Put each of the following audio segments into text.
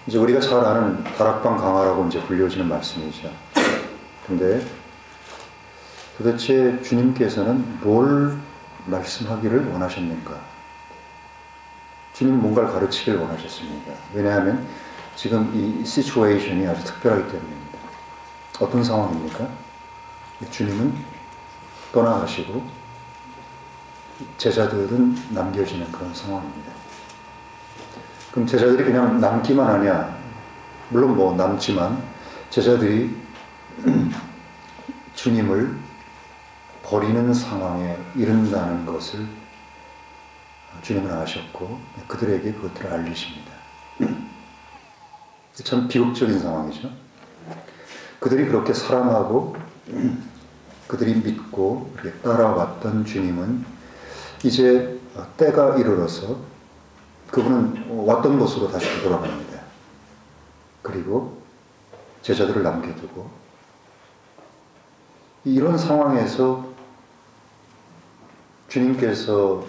이제 우리가 잘 아는 다락방 강화라고 이제 불려지는 말씀이죠. 근데 도대체 주님께서는 뭘 말씀하기를 원하셨는가? 주님 뭔가를 가르치기를 원하셨습니다. 왜냐하면 지금 이 시츄에이션이 아주 특별하기 때문입니다. 어떤 상황입니까? 주님은 떠나가시고 제자들은 남겨지는 그런 상황입니다. 그럼 제자들이 그냥 남기만 하냐? 물론 뭐 남지만 제자들이 주님을 버리는 상황에 이른다는 것을 주님은 아셨고 그들에게 그것들을 알리십니다. 참 비극적인 상황이죠. 그들이 그렇게 사랑하고 그들이 믿고 그렇게 따라왔던 주님은 이제 때가 이르러서 그분은 왔던 곳으로 다시 돌아갑니다. 그리고 제자들을 남겨두고 이런 상황에서 주님께서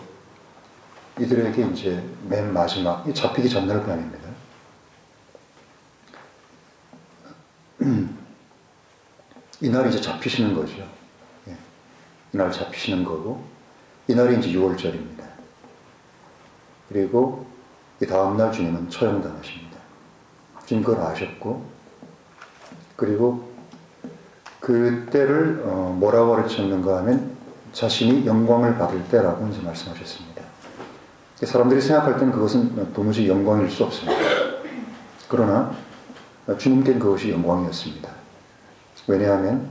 이들에게 이제 맨 마지막 잡히기 전날 거 아닙니다. 이날이 이제 잡히시는 거죠. 예. 이날 잡히시는 거고 이날이 이제 6월절입니다. 그리고 이 다음날 주님은 처형당하십니다. 주님 그걸 아셨고 그리고 그 때를 뭐라고 가르쳤는가 하면 자신이 영광을 받을 때라고 이제 말씀하셨습니다. 사람들이 생각할 때는 그것은 도무지 영광일 수 없습니다. 그러나 주님께는 그것이 영광이었습니다. 왜냐하면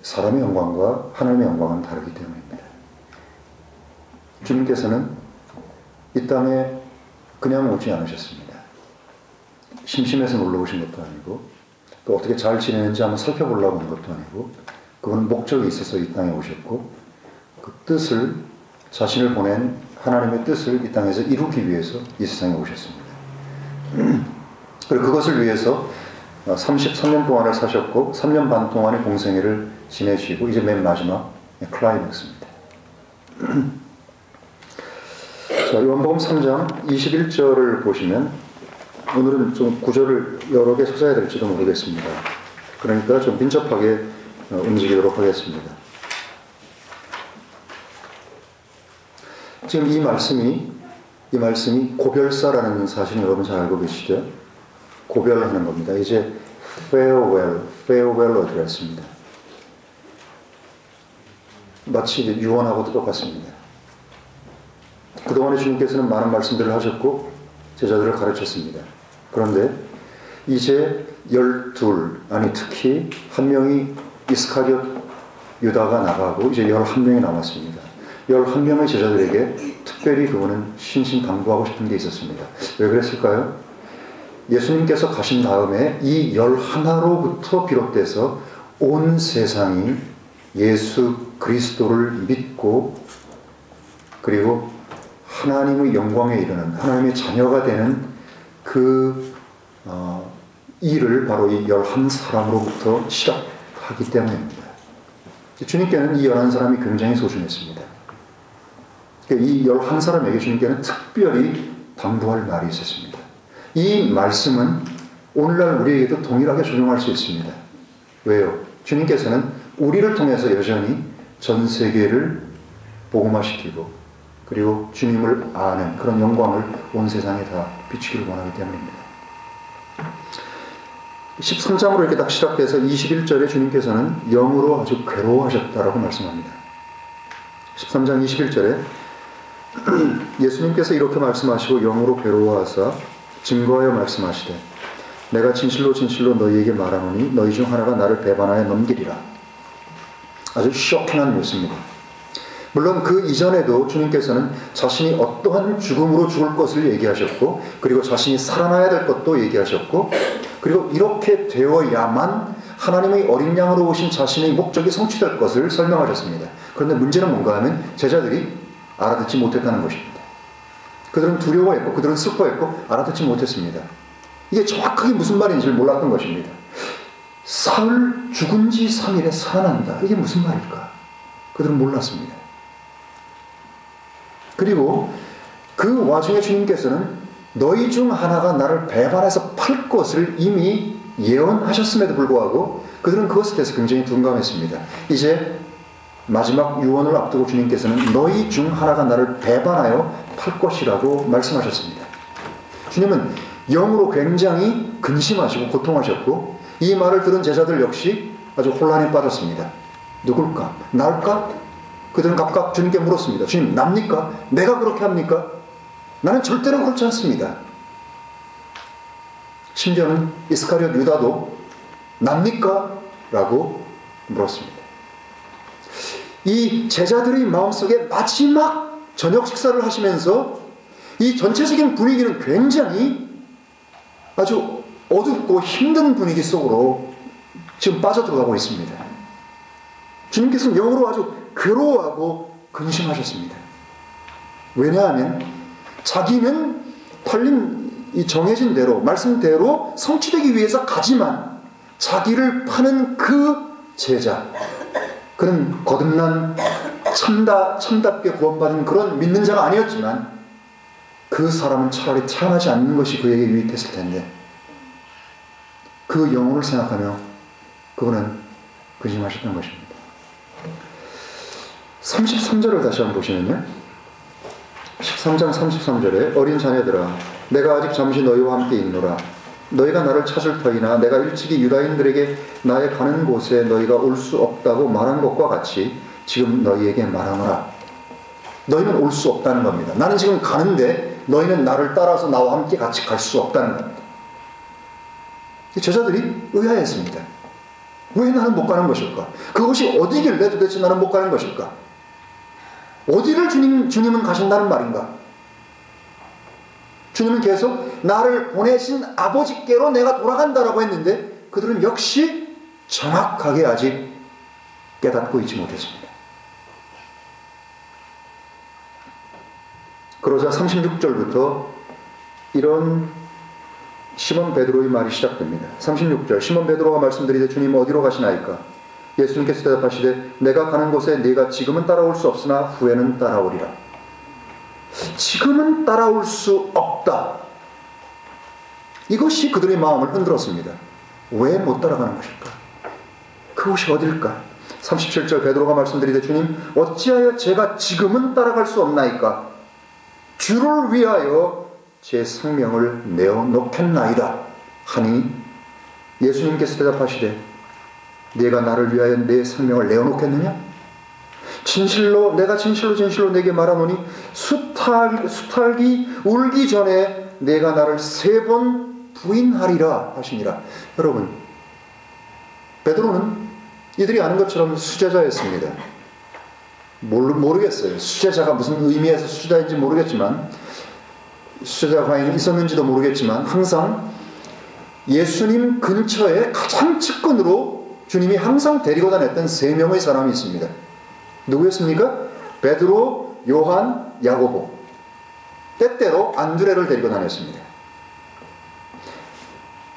사람의 영광과 하나님의 영광은 다르기 때문입니다. 주님께서는 이 땅에 그냥 오지 않으셨습니다. 심심해서 놀러 오신 것도 아니고 또 어떻게 잘 지내는지 한번 살펴보려고 온 것도 아니고 그건 목적이 있어서 이 땅에 오셨고 그 뜻을 자신을 보낸 하나님의 뜻을 이 땅에서 이루기 위해서 이 세상에 오셨습니다. 그리고 그것을 위해서 33년 동안을 사셨고 3년 반 동안의 공생애를 지내시고 이제 맨 마지막 클라이맥스입니다. 자, 요한복음 3장 21절을 보시면 오늘은 좀 구절을 여러 개 찾아야 될지도 모르겠습니다. 그러니까 좀 민첩하게 움직이도록 하겠습니다. 지금 이 말씀이 고별사라는 사실을 여러분 잘 알고 계시죠? 고별하는 겁니다. 이제 farewell address입니다. 마치 유언하고도 똑같습니다. 그동안에 주님께서는 많은 말씀들을 하셨고 제자들을 가르쳤습니다. 그런데 이제 12, 아니 특히 한 명이 이스카리옷 유다가 나가고 이제 11명이 남았습니다. 11명의 제자들에게 특별히 그분은 신신당부하고 싶은 게 있었습니다. 왜 그랬을까요? 예수님께서 가신 다음에 이 11로부터 비롯돼서 온 세상이 예수 그리스도를 믿고 그리고 하나님의 영광에 이르는 하나님의 자녀가 되는 그 일을 바로 이 11사람으로부터 시작하기 때문입니다. 주님께는 이 11사람이 굉장히 소중했습니다. 이 11사람에게 주님께는 특별히 당부할 말이 있었습니다. 이 말씀은 오늘날 우리에게도 동일하게 적용할 수 있습니다. 왜요? 주님께서는 우리를 통해서 여전히 전 세계를 복음화시키고 그리고 주님을 아는 그런 영광을 온 세상에 다 비추기를 원하기 때문입니다. 13장으로 이렇게 딱 시작해서 21절에 주님께서는 영으로 아주 괴로워하셨다라고 말씀합니다. 13장 21절에 예수님께서 이렇게 말씀하시고 영으로 괴로워하사 증거하여 말씀하시되 내가 진실로 진실로 너희에게 말하노니 너희 중 하나가 나를 배반하여 넘기리라. 아주 쇼킹한 뉴스입니다. 물론 그 이전에도 주님께서는 자신이 어떠한 죽음으로 죽을 것을 얘기하셨고 그리고 자신이 살아나야 될 것도 얘기하셨고 그리고 이렇게 되어야만 하나님의 어린 양으로 오신 자신의 목적이 성취될 것을 설명하셨습니다. 그런데 문제는 뭔가 하면 제자들이 알아듣지 못했다는 것입니다. 그들은 두려워했고 그들은 슬퍼했고 알아듣지 못했습니다. 이게 정확하게 무슨 말인지를 몰랐던 것입니다. 사흘 죽은 지 3일에 살아난다. 이게 무슨 말일까? 그들은 몰랐습니다. 그리고 그 와중에 주님께서는 너희 중 하나가 나를 배반해서 팔 것을 이미 예언하셨음에도 불구하고 그들은 그것에 대해서 굉장히 둔감했습니다. 이제 마지막 유언을 앞두고 주님께서는 너희 중 하나가 나를 배반하여 팔 것이라고 말씀하셨습니다. 주님은 영으로 굉장히 근심하시고 고통하셨고 이 말을 들은 제자들 역시 아주 혼란에 빠졌습니다. 누굴까? 날까? 그들은 각각 주님께 물었습니다. 주님, 납니까? 내가 그렇게 합니까? 나는 절대로 그렇지 않습니다. 심지어는 이스카리옷 유다도 납니까? 라고 물었습니다. 이 제자들의 마음속에 마지막 저녁 식사를 하시면서 이 전체적인 분위기는 굉장히 아주 어둡고 힘든 분위기 속으로 지금 빠져들어가고 있습니다. 주님께서는 영으로 아주 괴로워하고 근심하셨습니다. 왜냐하면 자기는 팔린 이 정해진 대로 말씀대로 성취되기 위해서 가지만 자기를 파는 그 제자, 그는 거듭난 참답게 구원받은 그런 믿는 자가 아니었지만 그 사람은 차라리 태어나지 않는 것이 그에게 유익했을 텐데 그 영혼을 생각하며 그분은 근심하셨던 것입니다. 33절을 다시 한번 보시면요, 13장 33절에 어린 자녀들아 내가 아직 잠시 너희와 함께 있노라. 너희가 나를 찾을 터이나 내가 일찍이 유다인들에게 나의 가는 곳에 너희가 올 수 없다고 말한 것과 같이 지금 너희에게 말하노라. 너희는 올 수 없다는 겁니다. 나는 지금 가는데 너희는 나를 따라서 나와 함께 같이 갈 수 없다는 겁니다. 제자들이 의아했습니다. 왜 나는 못 가는 것일까? 그것이 어디길래 도대체 나는 못 가는 것일까? 어디를 주님은 가신다는 말인가? 주님은 계속 나를 보내신 아버지께로 내가 돌아간다라고 했는데 그들은 역시 정확하게 아직 깨닫고 있지 못했습니다. 그러자 36절부터 이런 시몬 베드로의 말이 시작됩니다. 36절 시몬 베드로가 말씀드리되 주님 어디로 가시나이까? 예수님께서 대답하시되 내가 가는 곳에 네가 지금은 따라올 수 없으나 후에는 따라오리라. 지금은 따라올 수 없다. 이것이 그들의 마음을 흔들었습니다. 왜 못 따라가는 것일까? 그곳이 어딜까? 37절 베드로가 말씀드리되 주님 어찌하여 제가 지금은 따라갈 수 없나이까? 주를 위하여 제 생명을 내어놓겠나이다 하니 예수님께서 대답하시되 네가 나를 위하여 내 생명을 내어놓겠느냐? 내가 진실로 내게 말하노니 수탉이 울기 전에 내가 나를 3번 부인하리라 하시니라. 여러분, 베드로는 이들이 아는 것처럼 수제자였습니다. 모르겠어요. 수제자가 무슨 의미에서 수제자인지 모르겠지만, 수제자가 과연 있었는지도 모르겠지만, 항상 예수님 근처에 가장 측근으로 주님이 항상 데리고 다녔던 3명의 사람이 있습니다. 누구였습니까? 베드로, 요한, 야고보. 때때로 안드레를 데리고 다녔습니다.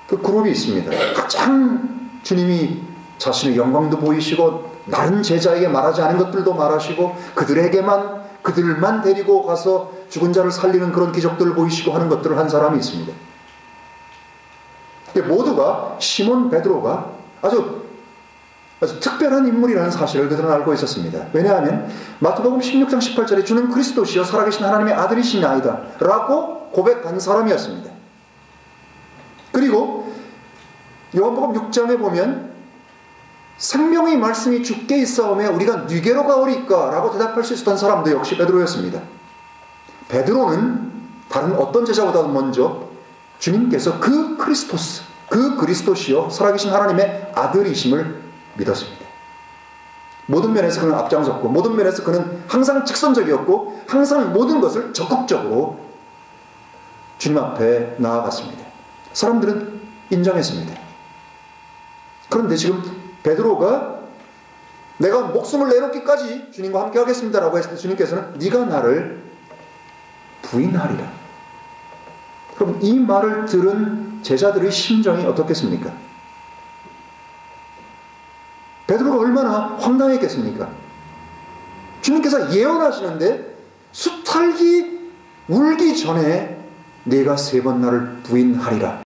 그 그룹이 있습니다. 가장 주님이 자신의 영광도 보이시고 다른 제자에게 말하지 않은 것들도 말하시고 그들만 데리고 가서 죽은 자를 살리는 그런 기적들을 보이시고 하는 것들을 한 사람이 있습니다. 모두가 시몬 베드로가 아주 특별한 인물이라는 사실을 그들은 알고 있었습니다. 왜냐하면 마태복음 16장 18절에 주는 그리스도시여 살아계신 하나님의 아들이시나이다 라고 고백한 사람이었습니다. 그리고 요한복음 6장에 보면 생명의 말씀이 주께 있사오매 우리가 누게로 가오리까 라고 대답할 수 있었던 사람도 역시 베드로였습니다. 베드로는 다른 어떤 제자보다도 먼저 주님께서 그 그리스도시요 살아계신 하나님의 아들이심을 믿었습니다. 모든 면에서 그는 앞장섰고 모든 면에서 그는 항상 직선적이었고 항상 모든 것을 적극적으로 주님 앞에 나아갔습니다. 사람들은 인정했습니다. 그런데 지금 베드로가 내가 목숨을 내놓기까지 주님과 함께 하겠습니다라고 했을 때 주님께서는 네가 나를 부인하리라. 그럼 이 말을 들은 제자들의 심정이 어떻겠습니까? 베드로가 얼마나 황당했겠습니까? 주님께서 예언하시는데 수탉이 울기 전에 네가 3번 나를 부인하리라.